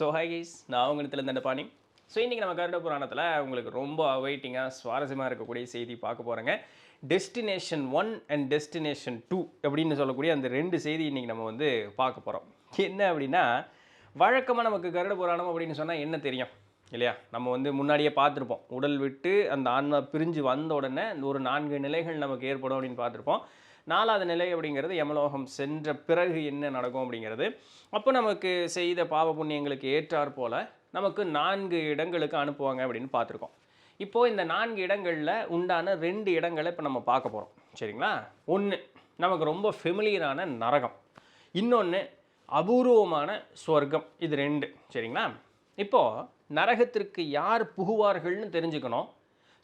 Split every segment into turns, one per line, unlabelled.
So hi guys, நான் உங்களிடத்துல Dandapani. So இன்றைக்கி நம்ம கருட புராணத்தில் உங்களுக்கு ரொம்ப அவைட்டிங்காக சுவாரஸ்யமாக இருக்கக்கூடிய செய்தி பார்க்க போகிறோங்க. டெஸ்டினேஷன் 1 அண்ட் டெஸ்டினேஷன் 2 அப்படின்னு சொல்லக்கூடிய அந்த ரெண்டு செய்தி இன்றைக்கி நம்ம வந்து பார்க்க போகிறோம். என்ன அப்படின்னா, வழக்கமாக நமக்கு கருட புராணம் அப்படின்னு சொன்னால் என்ன தெரியும் இல்லையா? நம்ம வந்து முன்னாடியே பார்த்துருப்போம். உடல் விட்டு அந்த ஆன்மா பிரிஞ்சு வந்த உடனே ஒரு 4 நிலைகள் நமக்கு ஏற்படும் அப்படின்னு பார்த்துருப்போம். 4வது நிலை அப்படிங்கிறது யமலோகம் சென்ற பிறகு என்ன நடக்கும் அப்படிங்கிறது. அப்போ நமக்கு செய்த பாவ புண்ணியங்களுக்கு ஏற்றாற் போல் நமக்கு 4 இடங்களுக்கு அனுப்புவாங்க அப்படின்னு பார்த்துருக்கோம். இப்போது இந்த 4 இடங்களில் உண்டான 2 இடங்களை இப்போ நம்ம பார்க்க போகிறோம். சரிங்களா? ஒன்று நமக்கு ரொம்ப ஃபெமிலியரான நரகம், இன்னொன்று அபூர்வமான சொர்க்கம். இது 2. சரிங்களா? இப்போது நரகத்திற்கு யார் புகுவார்கள்னு தெரிஞ்சுக்கணும்,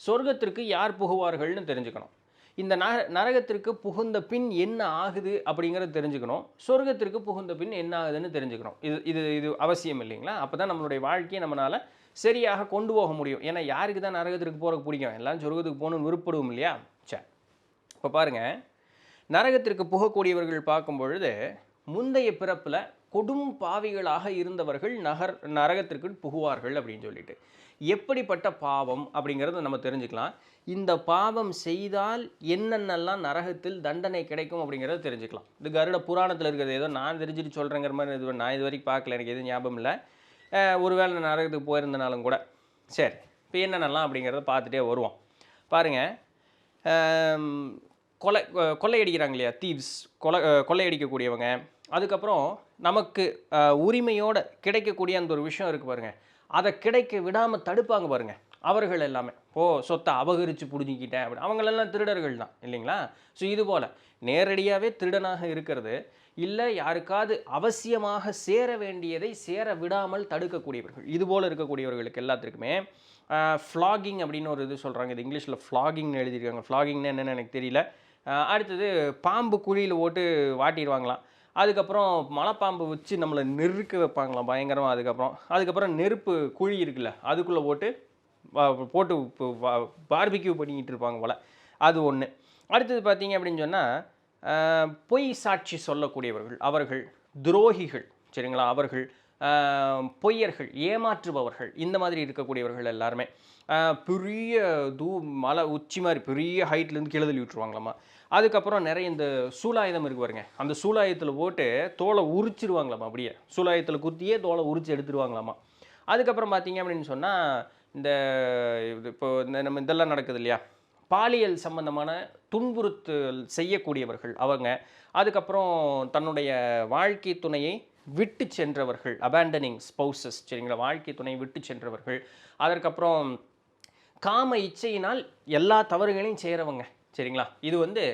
சொர்க்கத்திற்கு யார் புகுவார்கள்னு தெரிஞ்சுக்கணும். இந்த நரகத்திற்கு புகுந்த பின் என்ன ஆகுது அப்படிங்கிறத தெரிஞ்சுக்கணும், சொர்க்கத்திற்கு புகுந்த பின் என்ன ஆகுதுன்னு தெரிஞ்சுக்கணும். இது அவசியம் இல்லைங்களா? அப்போ தான் நம்மளுடைய வாழ்க்கையை நம்மளால் சரியாக கொண்டு போக முடியும். ஏன்னா யாருக்கு தான் நரகத்திற்கு போகிறக்கு பிடிக்கும்? எல்லாம் சொர்க்கத்துக்கு போகணுன்னு விருப்பப்படுவோம் இல்லையா? சரி, இப்போ பாருங்கள், நரகத்திற்கு புகக்கூடியவர்கள் பார்க்கும் பொழுது முந்தைய பிறப்பில் கொடும் பாவிகளாக இருந்தவர்கள் நரகத்திற்கு புகுவார்கள் அப்படின்னு சொல்லிட்டு. எப்படிப்பட்ட பாவம் அப்படிங்கிறத நம்ம தெரிஞ்சுக்கலாம். இந்த பாவம் செய்தால் என்னென்னலாம் நரகத்தில் தண்டனை கிடைக்கும் அப்படிங்கிறத தெரிஞ்சுக்கலாம். இது கருட புராணத்தில் இருக்கிறது. ஏதோ நான் தெரிஞ்சுட்டு சொல்கிறேங்கிற மாதிரி நான் இது வரைக்கும் பார்க்கல, எனக்கு எதுவும் ஞாபகம் இல்லை. ஒருவேளை நான் நரகத்துக்கு போயிருந்தனாலும் கூட. சரி, இப்போ என்னென்னலாம் அப்படிங்கிறத பார்த்துட்டே வருவோம். பாருங்கள், கொள்ளையடிக்கிறாங்க இல்லையா, தீவ்ஸ், கொள்ளையடிக்கக்கூடியவங்க. அதுக்கப்புறம் நமக்கு உரிமையோடு கிடைக்கக்கூடிய அந்த ஒரு விஷயம் இருக்குது பாருங்கள், அதை கிடைக்க விடாமல் தடுப்பாங்க பாருங்கள். அவர்கள் எல்லாமே சொத்தை அபகரித்து பிடிங்கிக்கிட்டேன் அப்படி, அவங்களெல்லாம் திருடர்கள் தான் இல்லைங்களா? ஸோ இது போல் நேரடியாகவே திருடனாக இருக்கிறது, இல்லை யாருக்காவது அவசியமாக சேர வேண்டியதை சேர விடாமல் தடுக்கக்கூடியவர்கள், இது போல் இருக்கக்கூடியவர்களுக்கு எல்லாத்துக்குமே ஃப்ளாகிங் அப்படின்னு ஒரு இது சொல்கிறாங்க. இது இங்கிலீஷில் ஃப்ளாகிங்னு எழுதியிருக்காங்க. ஃப்ளாகிங்னு என்னென்னு எனக்கு தெரியல. அடுத்தது பாம்பு குழியில் போட்டு வாட்டிடுவாங்களாம். அதுக்கப்புறம் மலைப்பாம்பு வச்சு நம்மளை நெருக்க வைப்பாங்களாம் பயங்கரமாக. அதுக்கப்புறம் நெருப்பு குழி இருக்குல்ல, அதுக்குள்ளே போட்டு பார்பிக்யூ பண்ணிக்கிட்டு இருப்பாங்க போல். அது ஒன்று. அடுத்தது பார்த்தீங்க அப்படின்னு சொன்னால், பொய் சாட்சி சொல்லக்கூடியவர்கள், அவர்கள் துரோகிகள். சரிங்களா? அவர்கள் பொய்யர்கள், ஏமாற்றுபவர்கள், இந்த மாதிரி இருக்கக்கூடியவர்கள் எல்லாருமே பெரிய மலை உச்சி மாதிரி பெரிய ஹைட்லேருந்து கீழே தள்ளி விட்டுருவாங்களாம்மா. அதுக்கப்புறம் நிறைய இந்த சூலாயுதம் இருக்கு பாருங்க, அந்த சூலாயுதத்தில் போட்டு தோலை உரிச்சிருவாங்களாம்மா. அப்படியே சூலாயுதத்தில் குத்தியே தோலை உரிச்சு எடுத்துருவாங்களாம்மா. அதுக்கப்புறம் பார்த்தீங்க அப்படின்னு சொன்னால், இந்த இப்போ நம்ம இதெல்லாம் நடக்குது இல்லையா, பாலியல் சம்பந்தமான துன்புறுத்தல் செய்யக்கூடியவர்கள் அவங்க. அதுக்கப்புறம் தன்னுடைய வாழ்க்கை துணையை விட்டு சென்றவர்கள், அபேண்டனிங் ஸ்பௌசஸ். சரிங்களா? வாழ்க்கை துணையை விட்டு சென்றவர்கள். அதற்கப்புறம் காம இச்சையினால் எல்லா தவறுகளையும் செய்கிறவங்க. சரிங்களா? இது வந்து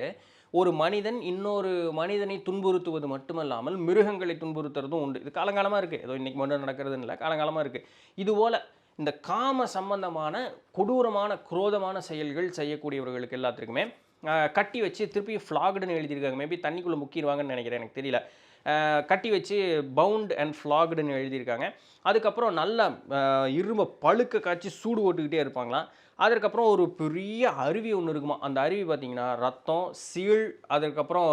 ஒரு மனிதன் இன்னொரு மனிதனை துன்புறுத்துவது மட்டுமல்லாமல் மிருகங்களை துன்புறுத்துறதும் உண்டு. இது காலங்காலமாக இருக்குது, ஏதோ இன்றைக்கி மட்டும் நடக்கிறதுன்னு இல்லை, காலங்காலமாக இருக்குது. இதுபோல் இந்த காம சம்பந்தமான கொடூரமான குரோதமான செயல்கள் செய்யக்கூடியவர்களுக்கு எல்லாத்துக்குமே கட்டி வச்சு திருப்பி ஃப்ளாக்டுன்னு எழுதியிருக்காங்க. மேபி தண்ணிக்குள்ளே முக்கிடுவாங்கன்னு நினைக்கிறேன், எனக்கு தெரியல. கட்டி வச்சு பவுண்ட் அண்ட் ஃப்ளாக்டுன்னு எழுதியிருக்காங்க. அதுக்கப்புறம் நல்லா இரும்பை பழுக்க காய்ச்சி சூடு ஓட்டுக்கிட்டே இருப்பாங்களாம். அதுக்கப்புறம் ஒரு பெரிய அருவி ஒன்று இருக்குமா, அந்த அருவி பார்த்திங்கன்னா ரத்தம், சீழ், அதுக்கப்புறம்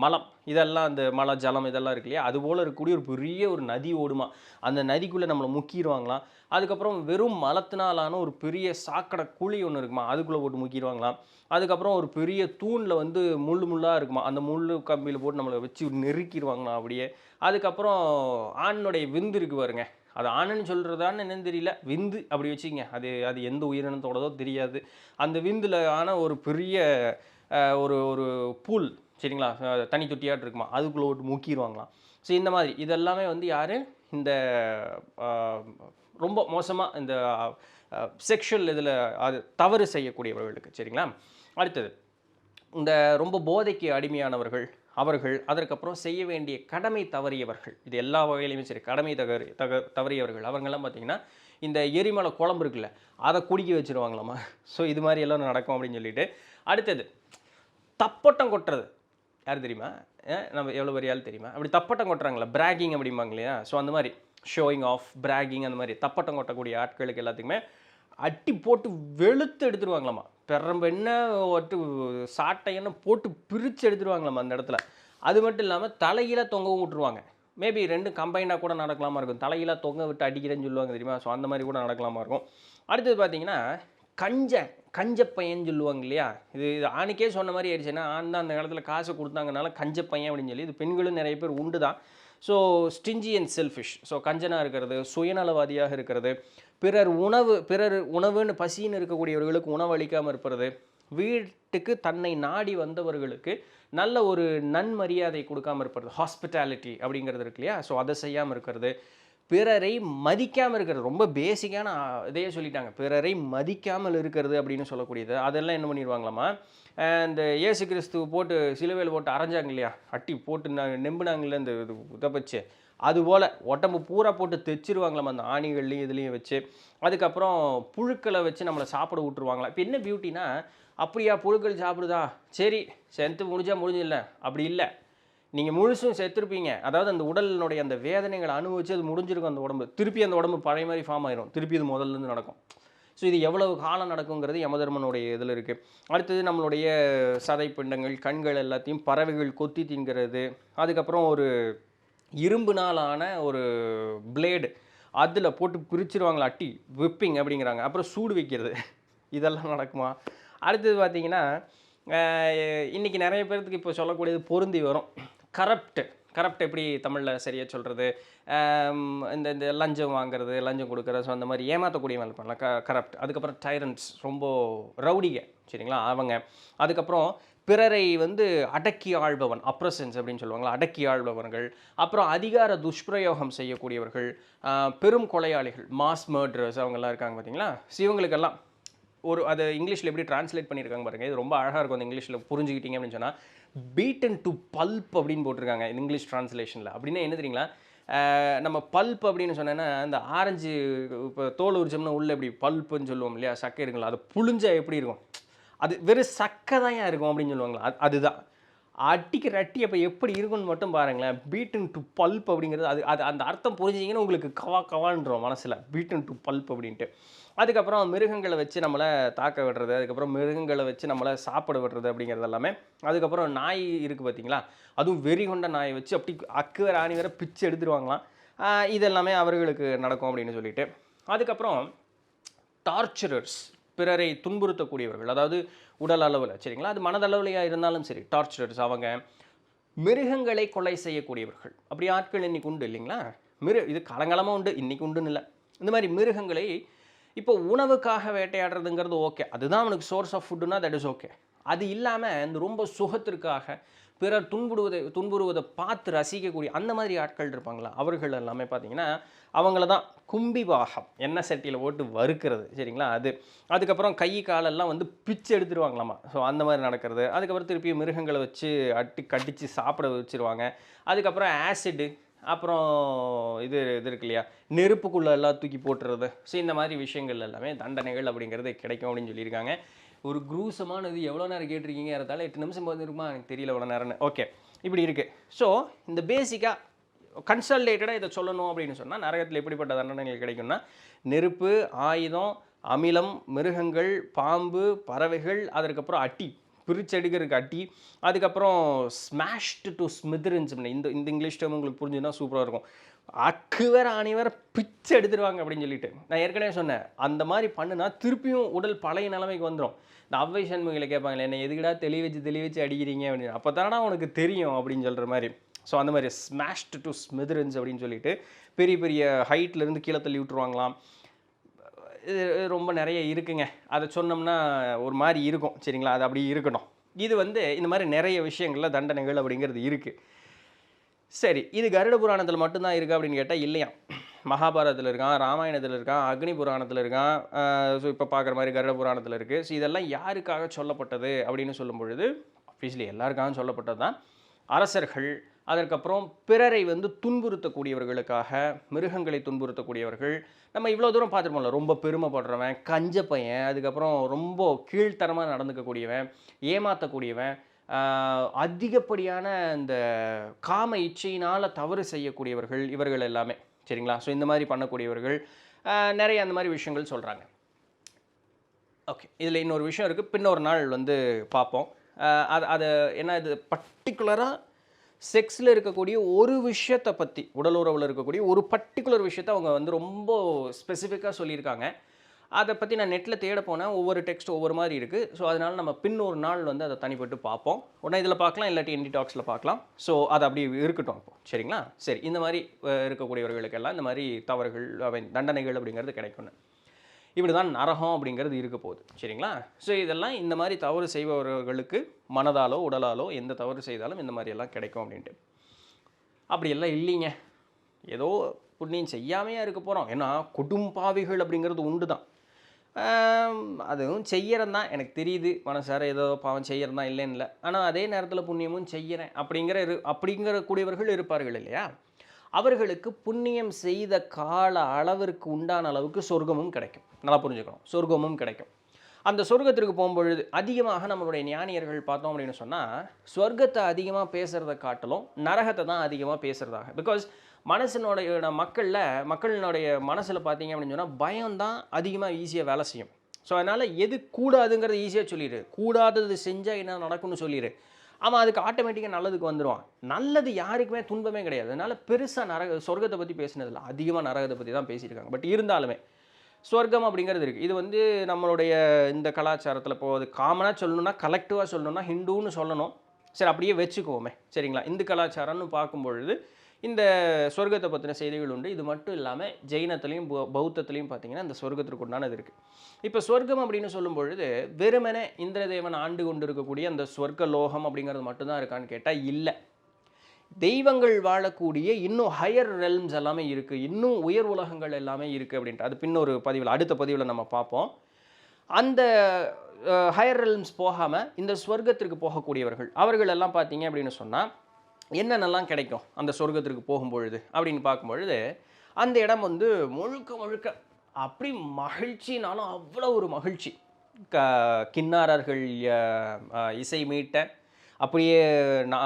மலம், இதெல்லாம் அந்த மலை ஜலம் இதெல்லாம் இருக்கு இல்லையா, அதுபோல் இருக்கக்கூடிய ஒரு பெரிய ஒரு நதி ஓடுமா. அந்த நதிக்குள்ளே நம்மளை முக்கிடுவாங்களாம். அதுக்கப்புறம் வெறும் மலத்தினாலான ஒரு பெரிய சாக்கடை குழி ஒன்று இருக்குமா, அதுக்குள்ளே போட்டு முக்கிடுவாங்களாம். அதுக்கப்புறம் ஒரு பெரிய தூணில் வந்து முள்ளாக இருக்குமா, அந்த முள் கம்பியில் போட்டு நம்மளை வச்சு நெருக்கிடுவாங்களாம் அப்படியே. அதுக்கப்புறம் ஆணுடைய விந்து இருக்கு பாருங்க, அது ஆணுன்னு சொல்கிறதான்னு என்னன்னு தெரியல, விந்து அப்படி வச்சுங்க, அது எந்த உயிரினத்தோடதோ தெரியாது. அந்த விந்தில் ஆன ஒரு பெரிய ஒரு ஒரு பூல், சரிங்களா, தனி தொட்டியாட்டு இருக்குமா, அதுக்குள்ளே விட்டு முக்கிடுவாங்களாம். ஸோ இந்த மாதிரி இதெல்லாமே வந்து யார், இந்த ரொம்ப மோசமாக இந்த செக்ஷுவல் இதில் அது தவறு செய்யக்கூடியவர்களுக்கு. சரிங்களா? அடுத்தது இந்த ரொம்ப போதைக்கு அடிமையானவர்கள் அவர்கள். அதற்கப்புறம் செய்ய வேண்டிய கடமை தவறியவர்கள், இது எல்லா வகையிலையுமே சரி, கடமை தவறியவர்கள் அவங்கெல்லாம் பார்த்திங்கன்னா இந்த எரிமலை குழம்பு இருக்குல்ல, அதை குடிக்க வச்சுருவாங்களாம்மா. ஸோ இது மாதிரி எல்லாம் நடக்கும் அப்படின்னு சொல்லிட்டு. அடுத்தது தப்பட்டம் கொட்டுறது, யார் தெரியுமா? நம்ம எவ்வளோ பெரிய ஆள் தெரியுமா? அப்படி தப்பட்டம் கொட்டுறாங்களா, பிராகிங் அப்படிம்பாங்க இல்லையா? ஸோ அந்த மாதிரி ஷோயிங் ஆஃப், பிராகிங், அந்த மாதிரி தப்பட்டம் கொட்டக்கூடிய ஆட்களுக்கு எல்லாத்துக்குமே அட்டி போட்டு வெளுத்து எடுத்துருவாங்களாம்மா. பெரம்பு என்ன ஒட்டு சாட்டை என்ன போட்டு பிரித்து எடுத்துருவாங்களாம்மா அந்த இடத்துல. அது மட்டும் இல்லாமல் தலையில தொங்கவும் விட்டுருவாங்க. மேபி 2 கம்பைனாக கூட நடக்கலாமா இருக்கும். தலையில தொங்க விட்டு அடிக்கிறேன்னு சொல்லுவாங்க தெரியுமா? ஸோ அந்த மாதிரி கூட நடக்கலாமா இருக்கும். அடுத்தது பார்த்தீங்கன்னா, கஞ்சப்பையன்னு சொல்லுவாங்க இல்லையா? இது இது ஆணுக்கே சொன்ன மாரி ஆயிடுச்சு. ஏன்னா, ஆண் தான் அந்த காலத்தில காசு குடுத்தாங்கனால கஞ்சப்பையன் அப்படின்னு சொல்லி, இது பெண்களும் நெறைய பேர் உண்டு தான். So stingy and selfish. So கஞ்சனா இருக்கிறது, சுயநலவாதியாக இருக்கிறது, பிறர் உணவுன்னு பசின்னு இருக்கக்கூடியவர்களுக்கு உணவு அளிக்காம இருப்பது, வீட்டுக்கு தன்னை நாடி வந்தவர்களுக்கு நல்ல ஒரு நன்மரியாதை கொடுக்காம இருப்பது, ஹாஸ்பிட்டாலிட்டி அப்படிங்கிறது இருக்கு இல்லையா? ஸோ அதை செய்யாம இருக்கிறது, பிறரை மதிக்காம இருக்கிறது. ரொம்ப பேசிக்கான இதையே சொல்லிட்டாங்க. பிறரை மதிக்காமல் இருக்கிறது அப்படின்னு சொல்லக்கூடியது. அதெல்லாம் என்ன பண்ணிருவாங்களாமா, இந்த இயேசு கிறிஸ்துவ போட்டு சிலுவையில போட்டு அரைஞ்சாங்க இல்லையா? அட்டி போட்டு நெம்புனாங்கல்ல இந்த இத வச்சு. அதுபோல உடம்பு பூரா போட்டு தெச்சிருவாங்களாமா அந்த ஆணிகள்லையும் இதுலயும் வச்சு. அதுக்கப்புறம் புழுக்கள வச்சு நம்மள சாப்பிட விட்டுருவாங்களாம். இப்ப என்ன பியூட்டின்னா, அப்படியா புழுக்கள் சாப்பிடுதா? சரி செத்து முடிஞ்சா முடிஞ்சுல்ல. அப்படி இல்ல. நீங்க முழுசும் செத்துருப்பீங்க. அதாவது அந்த உடலினுடைய அந்த வேதனைகள அனுபவிச்சு அது முடிஞ்சிருக்கும் அந்த உடம்பு. திருப்பி அந்த உடம்பு பழைய மாரி ஃபார்ம் ஆயிரும். திருப்பி இது முதல்லேருந்து நடக்கும். ஸோ இது எவ்வளவு காலம் நடக்குங்கிறது யமதர்மனுடைய இதில இருக்கு. அடுத்தது நம்மளுடைய சதை பிண்டங்கள், கண்கள் எல்லாத்தையும் பறவைகள் கொத்தி தின்கிறது. அதுக்கப்புறம் ஒரு இரும்புனால் ஆன ஒரு பிளேடு. அதில போட்டு பிரிச்சுருவாங்களா அட்டி. விப்பிங் அப்படிங்கிறாங்க. அப்புறம் சூடு வைக்கிறது. இதெல்லாம் நடக்குமா? அடுத்தது பார்த்தீங்கன்னா, அ இன்னைக்கு நெறைய பேருக்கு இப்போ சொல்லக்கூடியது பொருந்தி வரும். கரப்ட். கரப்ட் எப்படி தமிழ்ல சரியா சொல்றது? இந்த இந்த லஞ்சம் வாங்குறது, லஞ்சம் குடுக்குறது, ஸோ அந்த மாரி ஏமாத்தக்கூடியவங்க இருப்பாங்கல்ல, கரப்ட். அதுக்கப்புறம் டைரன்ட்ஸ் ரொம்ப ரவுடிக சரிங்களா? அவங்க. அதுக்கப்புறம் பிறரை வந்து அடக்கி ஆள்பவன், அப்ரசன்ஸ் அப்படின்னு சொல்லுவாங்கல்ல, அடக்கி ஆள்பவர்கள். அப்புறம் அதிகார துஷ்பிரயோகம் செய்யக்கூடியவர்கள், பெரும் கொலையாளிகள், மாஸ் மர்டரர்ஸ் அவங்கலாம் இருக்காங்க பார்த்தீங்களா? ஸோ இவங்களுக்கெல்லாம் அது இங்கிலீஷ்ல எப்படி டிரான்ஸ்லேட் பண்ணியிருக்காங்க பாருங்க. இது ரொம்ப அழகா இருக்கும் அந்த இங்கிலீஷ்ல புரிஞ்சுக்கிட்டீங்க அப்படின்னு சொன்னா, பீட்டன் டூ பல்ப் அப்படின்னு போட்டிருக்காங்க இங்கிலீஷ் டிரான்ஸ்லேஷன்ல. அப்படின்னா என்ன தெரியுங்களா? நம்ம பல்ப் அப்படின்னு சொன்னேன்னா, இந்த ஆரஞ்சு இப்போ தோல் உரிச்சோம்னா உள்ள எப்படி பல்ப்புன்னு சொல்லுவோம் இல்லையா? சக்கை இருக்குல்ல, அதை புழிஞ்சா எப்படி இருக்கும்? அது வெறும் சக்கை தான்யா இருக்கும் அப்படின்னு சொல்லுவாங்களா? அதுதான். அடிக்கிற அடி அப்போ எப்படி இருக்கும்னு மட்டும் பாருங்களேன். பீட்டன் டூ பல்ப் அப்படிங்கிறது அது அது அந்த அர்த்தம் புரிஞ்சிங்கன்னா உங்களுக்கு கவா கவான்றோம் மனசில். பீட்டன் டூ பல்ப் அப்படின்ட்டு. அதுக்கப்புறம் மிருகங்களை வச்சு நம்மளை தாக்க விடுறது, அதுக்கப்புறம் மிருகங்களை வச்சு நம்மளை சாப்பிட விடுறது அப்படிங்கிறது எல்லாமே. அதுக்கப்புறம் நாய் இருக்குது பார்த்தீங்களா? அதுவும் வெறி கொண்ட நாயை வச்சு அப்படி அக்கு வேற ஆணி வேற பிச்சு எடுத்துருவாங்களாம். இது எல்லாமே அவர்களுக்கு நடக்கும் அப்படின்னு சொல்லிட்டு. அதுக்கப்புறம் டார்ச்சரர்ஸ், பிறரை துன்புறுத்தக்கூடியவர்கள். அதாவது உடல் அளவில் சரிங்களா? அது மனதளவுலையா இருந்தாலும் சரி, டார்ச்சரர்ஸ் அவங்க. மிருகங்களை கொலை செய்யக்கூடியவர்கள். அப்படி ஆட்கள் இன்னைக்கு உண்டு இல்லைங்களா? இது காலங்காலமாக உண்டு, இன்னைக்கு உண்டுன்னு இல்லை. இந்த மாதிரி மிருகங்களை இப்போ உணவுக்காக வேட்டையாடுறதுங்கிறது ஓகே. அதுதான் அவனுக்கு சோர்ஸ் ஆஃப் ஃபுட்டுனா தட் இஸ் ஓகே. அது இல்லாமல் இந்த ரொம்ப சுகத்திற்காக பிறர் துன்புறுவதை பார்த்து ரசிக்கக்கூடிய அந்த மாதிரி ஆட்கள் இருப்பாங்களா? அவர்கள் எல்லாமே பார்த்தீங்கன்னா, அவங்கள தான் கும்பிவாகம், எண்ணெய் சட்டியில் போட்டு வறுக்கிறது சரிங்களா? அது. அதுக்கப்புறம் கை காலெல்லாம் வந்து பிச்சு எடுத்துருவாங்களாமா. ஸோ அந்த மாதிரி நடக்கிறது. அதுக்கப்புறம் திருப்பி மிருகங்களை வச்சு கடிச்சு சாப்பிட வச்சுருவாங்க. அதுக்கப்புறம் ஆசிடு, அப்புறம் இது இது இருக்கு இல்லையா? நெருப்புக்குள்ளே எல்லாம் தூக்கி போட்டுறது. ஸோ இந்த மாதிரி விஷயங்கள் எல்லாமே தண்டனைகள் அப்படிங்கிறது கிடைக்கும் அப்படின்னு சொல்லியிருக்காங்க. ஒரு குரூசமானது எவ்வளோ நேரம் கேட்டிருக்கீங்க? ஏறத்தாழ 8 நிமிஷம் இருக்குமா? எனக்கு தெரியல எவ்வளோ நேரம்னு. ஓகே, இப்படி இருக்குது. ஸோ இந்த பேசிக்காக கன்சாலிடேட்டடாக இதை சொல்லணும் அப்படின்னு சொன்னால், நரகத்தில் எப்படிப்பட்ட தண்டனைகள் கிடைக்கும்னா, நெருப்பு, ஆயுதம், அமிலம், மிருகங்கள், பாம்பு, பறவைகள், அதற்கப்புறம் அட்டி, பிரிச்செடுக்கிறதுக்கு அட்டி, அதுக்கப்புறம் ஸ்மாஷ்டு டு ஸ்மித்ரன்ஸ். இந்த இந்த இங்கிலீஷ் டேர்ம் உங்களுக்கு புரிஞ்சுன்னா சூப்பராக இருக்கும். அக்கு வேற ஆணி வேற பிச்சு எடுத்துருவாங்க அப்படின்னு சொல்லிட்டு நான் ஏற்கனவே சொன்னேன். அந்த மாதிரி பண்ணுனா திருப்பியும் உடல் பழைய நிலைமைக்கு வந்துடும். இந்த அவ்வை சண்முகில கேட்பாங்களே, என்ன எதுக்குடா தெளி வச்சு அடிக்கிறீங்க அப்படின்னு. அப்போ தானடா உனக்கு தெரியும் அப்படின்னு சொல்கிற மாதிரி. ஸோ அந்த மாதிரி ஸ்மாஷ்டு டு ஸ்மித்ரன்ஸ் அப்படின்னு சொல்லிட்டு பெரிய பெரிய ஹைட்லேருந்து கீழே தள்ளி விட்டுருவாங்களாம். இது ரொம்ப நிறைய இருக்குங்க. அதை சொன்னோம்னா ஒரு மாதிரி இருக்கும் சரிங்களா? அது அப்படி இருக்கட்டும். இது வந்து இந்த மாதிரி நிறைய விஷயங்கள்ல தண்டனைகள் அப்படிங்கிறது இருக்குது. சரி, இது கருட புராணத்தில் மட்டும்தான் இருக்கா அப்படின்னு கேட்டால் இல்லையா. மகாபாரதத்தில் இருக்கான், ராமாயணத்தில் இருக்கான், அக்னி புராணத்தில் இருக்கான். ஸோ இப்போ பார்க்குற மாதிரி கருட புராணத்தில் இருக்குது. ஸோ இதெல்லாம் யாருக்காக சொல்லப்பட்டது அப்படின்னு சொல்லும் பொழுது ஆப்வியஸ்லி எல்லாருக்காக சொல்லப்பட்டது தான். அரசர்கள், அதற்கப்புறம் பிறரை வந்து துன்புறுத்தக்கூடியவர்களுக்காக, மிருகங்களை துன்புறுத்தக்கூடியவர்கள். நம்ம இவ்வளோ தூரம் பார்த்துருப்போம்ல, ரொம்ப பெருமைப்படுறவன், கஞ்ச பையன், அதுக்கப்புறம் ரொம்ப கீழ்த்தரமாக நடந்துக்கக்கூடியவன், ஏமாற்றக்கூடியவன், அதிகப்படியான இந்த காம இச்சையினால் தவறு செய்யக்கூடியவர்கள், இவர்கள் எல்லாமே சரிங்களா? ஸோ இந்த மாதிரி பண்ணக்கூடியவர்கள் நிறைய அந்த மாதிரி விஷயங்கள் சொல்கிறாங்க. ஓகே, இதில் இன்னொரு விஷயம் இருக்குது, பின்னொரு நாள் வந்து பார்ப்போம். அது அது என்ன, இது பர்டிகுலராக செக்ஸில் இருக்கக்கூடிய ஒரு விஷயத்தை பற்றி, உடல் உறவில் இருக்கக்கூடிய ஒரு பர்டிகுலர் விஷயத்தை அவங்க வந்து ரொம்ப ஸ்பெசிஃபிக்காக சொல்லியிருக்காங்க. அதை பற்றி நான் நெட்டில் தேட போனேன். ஒவ்வொரு டெக்ஸ்ட் ஒவ்வொரு மாதிரி இருக்குது. ஸோ அதனால் நம்ம பின் ஒரு நாள் வந்து அதை தனிப்பட்டு பார்ப்போம். உடனே இதில் பார்க்கலாம், இல்லாட்டி என்டி டாக்ஸில் பார்க்கலாம். ஸோ அது அப்படி இருக்கட்டும் இப்போ, சரிங்களா? சரி, இந்த மாதிரி இருக்கக்கூடியவர்களுக்கெல்லாம் இந்த மாதிரி தவறுகள் தண்டனைகள் அப்படிங்கிறது கிடைக்கும்னு. இப்படி தான் நரகம் அப்படிங்கிறது இருக்க போகுது, சரிங்களா? ஸோ இதெல்லாம் இந்த மாதிரி தவறு செய்பவர்களுக்கு மனதாலோ உடலாலோ எந்த தவறு செய்தாலும் இந்த மாதிரியெல்லாம் கிடைக்கும் அப்படின்ட்டு. அப்படியெல்லாம் இல்லைங்க. ஏதோ புண்ணியம் செய்யாமையா இருக்க போகிறோம். ஏன்னா கொடும்பாவிகள் அப்படிங்கிறது உண்டு தான். அதுவும் செய்கிறேன் தான், எனக்கு தெரியுது மனசார ஏதோ பாவம் செய்கிறேன் தான், இல்லைன்னு இல்லை. ஆனால் அதே நேரத்தில் புண்ணியமும் செய்கிறேன் அப்படிங்கிற கூடியவர்கள் இருப்பார்கள் இல்லையா? அவர்களுக்கு புண்ணியம் செய்த கால அளவிற்கு உண்டான அளவுக்கு சொர்க்கமும் கிடைக்கும். நல்லா புரிஞ்சுக்கணும், சொர்க்கமும் கிடைக்கும். அந்த சொர்க்கத்திற்கு போகும்பொழுது அதிகமாக நம்மளுடைய ஞானியர்கள் பார்த்தோம் அப்படின்னு சொன்னால், சொர்க்கத்தை அதிகமாக பேசுகிறத காட்டிலும் நரகத்தை தான் அதிகமாக பேசுகிறதாக. பிகாஸ் மக்களினுடைய மனசில் பார்த்தீங்க அப்படின்னு சொன்னால் பயம்தான் அதிகமாக ஈஸியாக வேலை செய்யும். ஸோ அதனால் எது கூடாதுங்கிறது ஈஸியாக சொல்லிடு, கூடாதது செஞ்சால் என்ன நடக்கும்னு சொல்லிடு. அவன் அதுக்கு ஆட்டோமேட்டிக்காக நல்லதுக்கு வந்துடுவான். நல்லது யாருக்குமே துன்பமே கிடையாது. அதனால் பெருசாக சொர்க்கத்தை பற்றி பேசினதில்லை, அதிகமாக நரகத்தை பற்றி தான் பேசியிருக்காங்க. பட் இருந்தாலுமே சொர்க்கம் அப்படிங்கிறது இருக்குது. இது வந்து நம்மளுடைய இந்த கலாச்சாரத்தில் இப்போ அது காமனாக சொல்லணும்னா, கலெக்டிவாக சொல்லணும்னா ஹிந்துன்னு சொல்லணும். சரி, அப்படியே வச்சுக்குவோமே, சரிங்களா? இந்து கலாச்சாரம்னு பார்க்கும்பொழுது இந்த சொர்க்கத்தை பற்றின செய்திகள் உண்டு. இது மட்டும் இல்லாமல் ஜெயினத்துலேயும் பௌத்தத்துலேயும் பார்த்தீங்கன்னா இந்த சொர்க்கத்திற்கு உண்டானது இருக்குது. இப்போ சொர்க்கம் அப்படின்னு சொல்லும் பொழுது வெறுமனே இந்திரதேவன் ஆண்டு கொண்டு இருக்கக்கூடிய அந்த சொர்க்க லோகம் அப்படிங்கிறது மட்டும்தான் இருக்கான்னு கேட்டால் இல்லை. தெய்வங்கள் வாழக்கூடிய இன்னும் ஹையர் ரெல்ம்ஸ் எல்லாமே இருக்குது, இன்னும் உயர் உலகங்கள் எல்லாமே இருக்குது அப்படின்ட்டு. அது பின்னொரு பதிவில், அடுத்த பதிவில் நம்ம பார்ப்போம். அந்த ஹையர் ரெல்ம்ஸ் போகாமல் இந்த சொர்க்கத்திற்கு போகக்கூடியவர்கள் அவர்கள் எல்லாம் பார்த்தீங்க அப்படின்னு சொன்னால் என்னென்னலாம் கிடைக்கும் அந்த சொர்க்கத்திற்கு போகும்பொழுது அப்படின்னு பார்க்கும்பொழுது, அந்த இடம் வந்து முழுக்க முழுக்க அப்படி மகிழ்ச்சினாலும் அவ்வளோ ஒரு மகிழ்ச்சி. கின்னாரர்கள் இசை மீட்ட அப்படியே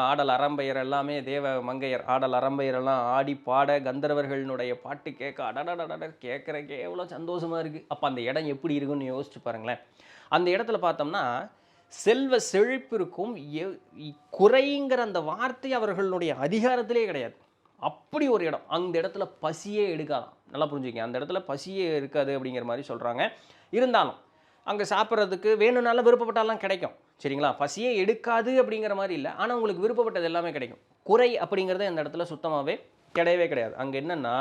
ஆடல் அரம்பையர் எல்லாமே, தேவ மங்கையர் ஆடல் அரம்பையரெல்லாம் ஆடி பாட, கந்தர்வர்களினுடைய பாட்டு கேட்க அடடடட கேட்குறக்கே எவ்வளோ சந்தோஷமாக இருக்குது. அப்போ அந்த இடம் எப்படி இருக்குன்னு யோசிச்சு பாருங்களேன். அந்த இடத்துல பார்த்தோம்னா செல்வ செழிப்பிற்கும் குறைங்கிற அந்த வார்த்தை அவர்களுடைய அதிகாரத்திலே கிடையாது. அப்படி ஒரு இடம். அந்த இடத்துல பசியே எடுக்காதான். நல்லா புரிஞ்சுக்கங்க, அந்த இடத்துல பசியே இருக்காது அப்படிங்கிற மாதிரி சொல்கிறாங்க. இருந்தாலும் அங்கே சாப்பிட்றதுக்கு வேணும்னாலும் விருப்பப்பட்டாலாம் கிடைக்கும், சரிங்களா? பசியே எடுக்காது அப்படிங்கிற மாதிரி இல்லை, ஆனால் உங்களுக்கு விருப்பப்பட்டது எல்லாமே கிடைக்கும். குறை அப்படிங்கிறது அந்த இடத்துல சுத்தமாகவே கிடையவே கிடையாது. அங்கே என்னென்னா,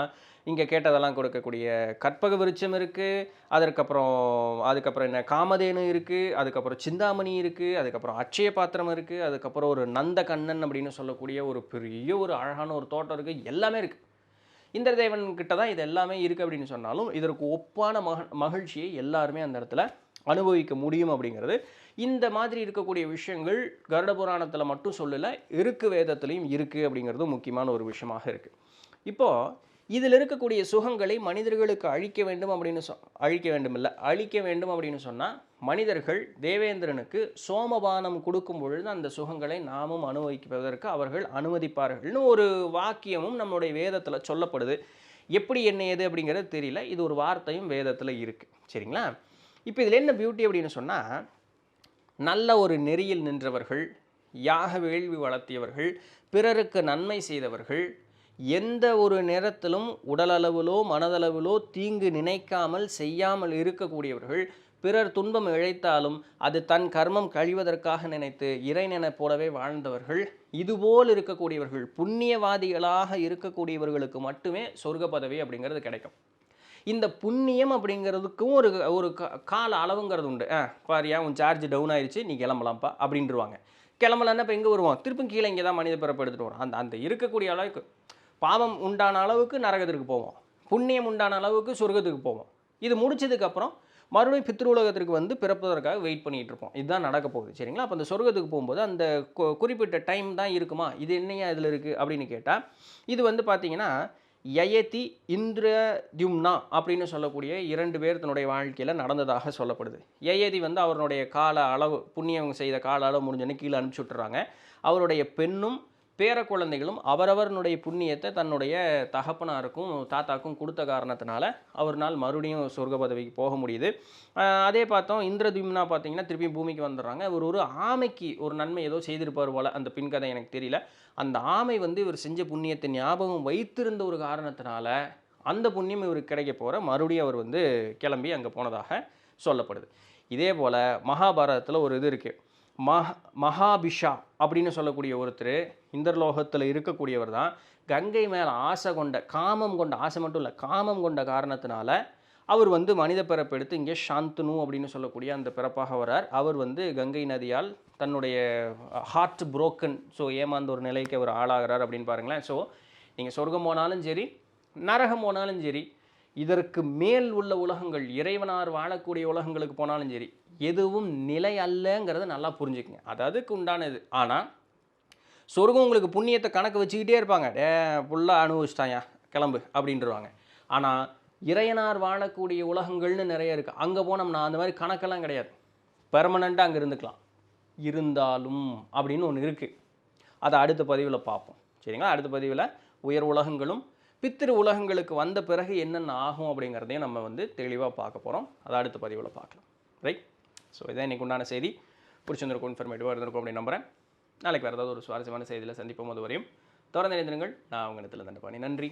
இங்கே கேட்டதெல்லாம் கொடுக்கக்கூடிய கற்பக விருட்சம் இருக்குது, அதுக்கப்புறம் என்ன காமதேனு இருக்குது, அதுக்கப்புறம் சிந்தாமணி இருக்குது, அதுக்கப்புறம் அட்சய பாத்திரம் இருக்குது, அதுக்கப்புறம் ஒரு நந்த கண்ணன் அப்படின்னு சொல்லக்கூடிய ஒரு பெரிய ஒரு அழகான ஒரு தோட்டம் இருக்குது, எல்லாமே இருக்குது. இந்திரதேவன் கிட்ட தான் இது எல்லாமே இருக்குது அப்படின்னு சொன்னாலும் இதற்கு ஒப்பான மகிழ்ச்சியை எல்லாருமே அந்த இடத்துல அனுபவிக்க முடியும் அப்படிங்கிறது. இந்த மாதிரி இருக்கக்கூடிய விஷயங்கள் கருட புராணத்தில் மட்டும் சொல்லலை, இருக்கு வேதத்துலேயும் இருக்குது அப்படிங்கிறது முக்கியமான ஒரு விஷயமாக இருக்குது. இப்போது இதில் இருக்கக்கூடிய சுகங்களை மனிதர்களுக்கு அழிக்க வேண்டும் அப்படின்னு சொன்னால் மனிதர்கள் தேவேந்திரனுக்கு சோமபானம் கொடுக்கும் பொழுது அந்த சுகங்களை நாமும் அனுபவிப்பதற்கு அவர்கள் அனுமதிப்பார்கள்னு ஒரு வாக்கியமும் நம்மளுடைய வேதத்தில் சொல்லப்படுது. எப்படி என்ன ஏது அப்படிங்கிறது தெரியல, இது ஒரு வார்த்தையும் வேதத்தில் இருக்குது, சரிங்களா? இப்போ இதில் என்ன பியூட்டி அப்படின்னு சொன்னால், நல்ல ஒரு நெறியில் நின்றவர்கள், யாக வேள்வி வளர்த்தியவர்கள், பிறருக்கு நன்மை செய்தவர்கள், எந்த ஒரு நேரத்திலும் உடலளவிலோ மனதளவிலோ தீங்கு நினைக்காமல் செய்யாமல் இருக்கக்கூடியவர்கள், பிறர் துன்பம் இழைத்தாலும் அது தன் கர்மம் கழிவதற்காக நினைத்து இறை போலவே வாழ்ந்தவர்கள், இதுபோல் இருக்கக்கூடியவர்கள், புண்ணியவாதிகளாக இருக்கக்கூடியவர்களுக்கு மட்டுமே சொர்க்க பதவி அப்படிங்கிறது கிடைக்கும். இந்த புண்ணியம் அப்படிங்கிறதுக்கும் ஒரு ஒரு கால அளவுங்கிறது உண்டு. பாரியா உன் சார்ஜ் டவுன் ஆயிடுச்சு, நீ கிளம்பலாம்ப்பா அப்படின்ட்டுருவாங்க. கிளம்பலன்னா இப்போ எங்கே வருவோம்? திருப்பும் கீழே இங்கே தான் மனித பிறப்பு எடுத்துகிட்டு வரும். அந்த இருக்கக்கூடிய அளவுக்கு பாவம் உண்டான அளவுக்கு நரகத்திற்கு போவோம், புண்ணியம் உண்டான அளவுக்கு சொர்க்கத்துக்கு போவோம். இது முடிச்சதுக்கப்புறம் மறுபடியும் பித்ருலகத்திற்கு வந்து பிறப்பதற்காக வெயிட் பண்ணிகிட்டு இருப்போம். இதுதான் நடக்க போகுது, சரிங்களா? அப்போ அந்த சொர்க்கத்துக்கு போகும்போது அந்த குறிப்பிட்ட டைம் தான் இருக்குமா? இது என்னையா இதில் இருக்குது அப்படின்னு கேட்டால், இது வந்து பார்த்தீங்கன்னா யயதி இந்திரத்யும்னா அப்படின்னு சொல்லக்கூடிய 2 பேர் தன்னுடைய வாழ்க்கையில் நடந்ததாக சொல்லப்படுது. யயதி வந்து அவருடைய கால அளவு, புண்ணியம் செய்த கால அளவு முடிஞ்சோன்னே கீழே அனுப்பிச்சி விட்டுறாங்க. அவருடைய பெண்ணும் பேர குழந்தைகளும் அவரவர்களுடைய புண்ணியத்தை தன்னுடைய தகப்பனாருக்கும் தாத்தாக்கும் கொடுத்த காரணத்தினால அவர்னால் மறுபடியும் சொர்க்க பதவிக்கு போக முடியுது. அதே பார்த்தோம் இந்திரத்யும்னா பார்த்தீங்கன்னா திருப்பி பூமிக்கு வந்துடுறாங்க. இவர் ஒரு ஆமைக்கு ஒரு நன்மை ஏதோ செய்திருப்பார் போல், அந்த பின் கதை எனக்கு தெரியல. அந்த ஆமை வந்து இவர் செஞ்ச புண்ணியத்தை ஞாபகம் வைத்திருந்த ஒரு காரணத்தினால அந்த புண்ணியம் இவருக்கு கிடைக்க போகிற மறுபடியும் அவர் வந்து கிளம்பி அங்கே போனதாக சொல்லப்படுது. இதே போல் மகாபாரதத்தில் ஒரு இது இருக்குது. மகாபிஷா அப்படின்னு சொல்லக்கூடிய ஒருத்தர் இந்திரலோகத்தில் இருக்கக்கூடியவர் தான். கங்கை மேலே ஆசை கொண்ட காமம் கொண்ட ஆசை மட்டும் இல்லை, காமம் கொண்ட காரணத்தினால அவர் வந்து மனித பிறப்பு எடுத்து இங்கே சாந்தனு அப்படின்னு சொல்லக்கூடிய அந்த பிறப்பாக வரார். அவர் வந்து கங்கை நதியால் தன்னுடைய ஹார்ட் புரோக்கன், ஸோ ஏமாந்த ஒரு நிலைக்கு அவர் ஆளாகிறார் அப்படின்னு பாருங்களேன். ஸோ நீங்கள் சொர்க்கம் போனாலும் சரி, நரகம் போனாலும் சரி, இதற்கு மேல் உள்ள உலகங்கள் இறைவனார் வாழக்கூடிய உலகங்களுக்கு போனாலும் சரி, எதுவும் நிலை அல்லங்கிறத நல்லா புரிஞ்சுக்குங்க. அது அதுக்கு உண்டானது. ஆனால் சொர்க்கம் உங்களுக்கு புண்ணியத்தை கணக்கு வச்சுக்கிட்டே இருப்பாங்க. ஃபுல்லாக அனுபவிச்சிட்டாயா கிளம்பு அப்படின்றவாங்க. ஆனால் இறையனார் வாழக்கூடிய உலகங்கள்னு நிறைய இருக்குது. அங்கே போனோம்னா அந்த மாதிரி கணக்கெல்லாம் கிடையாது. பெர்மனண்ட்டாக அங்கே இருந்துக்கலாம். இருந்தாலும் அப்படின்னு ஒன்று இருக்குது. அதை அடுத்த பதிவில் பார்ப்போம். சரிங்களா? அடுத்த பதிவில் உயர் உலகங்களும் பித்திரு உலகங்களுக்கு வந்த பிறகு என்னென்ன ஆகும் அப்படிங்கிறதையும் நம்ம வந்து தெளிவாக பார்க்க போகிறோம். அதை அடுத்த பதிவில் பார்க்கலாம். ரைட்? ஸோ இதான் இன்றைக்கு உண்டான செய்தி. பிடிச்சிருந்திருக்கும், இன்ஃபர்மேட்டிவாக இருந்திருக்கும் அப்படின்னு நம்புகிறேன். நாளைக்கு வேறு ஏதாவது ஒரு சுவாரஸ்யமான செய்தியில் சந்திப்போம். அது வரையும் தொடர்ந்து இணைந்திருங்கள். நான் உங்கள் இடத்துல தண்டபாணி. நன்றி.